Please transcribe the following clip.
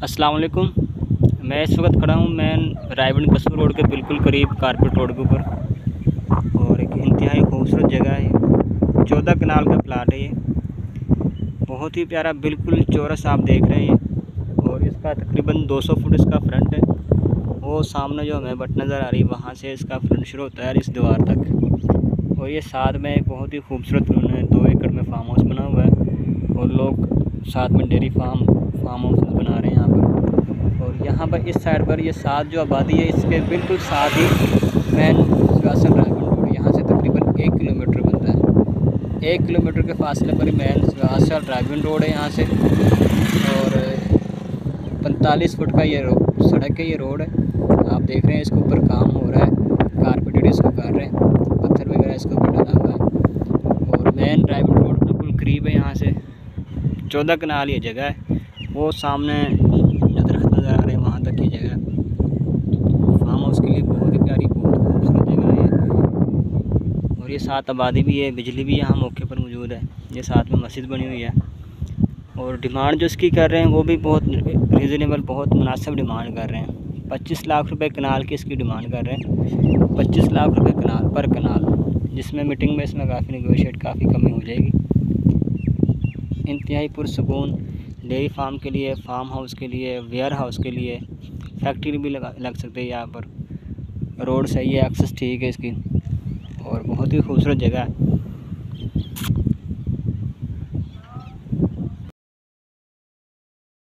अस्सलाम वालेकुम। मैं इस वक्त खड़ा हूँ मैन रायबंद कसूर रोड के बिल्कुल करीब कारपेट रोड के ऊपर, और एक इंतहाई खूबसूरत जगह है। 14 कनाल का प्लाट है ये, बहुत ही प्यारा, बिल्कुल चौरस आप देख रहे हैं। और इसका तकरीबन 200 फुट इसका फ्रंट है। वो सामने जो हमें बट नज़र आ रही है वहाँ से इसका फ्रंट शुरू होता है इस दीवार तक। और ये साथ में एक बहुत ही खूबसूरत 2 एकड़ में फार्म हाउस बना हुआ है, और लोग साथ में डेयरी फार्म हाउस बना रहे हैं यहाँ पर। और यहाँ पर इस साइड पर ये साथ जो आबादी है इसके बिल्कुल साथ ही मैन सिवासन रायबंद रोड, यहाँ से तकरीबन 1 किलोमीटर बनता है। 1 किलोमीटर के फासले पर मैन सिवासन रायबंद रोड है यहाँ से। और 45 फुट का ये सड़क है, ये रोड है। आप देख रहे हैं इसके ऊपर काम हो रहा है, कारपेटेड इसको कर रहे हैं, पत्थर वगैरह इसके ऊपर डाला हुआ है। और मेन रायबंद रोड बिल्कुल करीब है यहाँ से। 14 कनाल ये जगह है। वो सामने जो दरख्त नज़र आ रहे हैं वहाँ तक ये जगह फार्म हाउस के लिए बहुत ही प्यारी, बहुत खूबसूरत जगह है। और ये साथ आबादी भी है, बिजली भी यहाँ मौके पर मौजूद है। ये साथ में मस्जिद बनी हुई है। और डिमांड जो इसकी कर रहे हैं वो भी बहुत रीज़नेबल, बहुत मुनासिब डिमांड कर रहे हैं। 25 लाख रुपए कनाल की इसकी डिमांड कर रहे हैं। 25 लाख रुपए कनाल पर कनाल, जिसमें मीटिंग में इसमें काफ़ी नेगोशिएट, काफ़ी कमी हो जाएगी। इंतहाई पुरसकून डेयरी फार्म के लिए, फार्म हाउस के लिए, वेयर हाउस के लिए, फैक्ट्री भी लग सकते हैं यहाँ पर। रोड सही है, एक्सेस ठीक है इसकी, और बहुत ही खूबसूरत जगह है।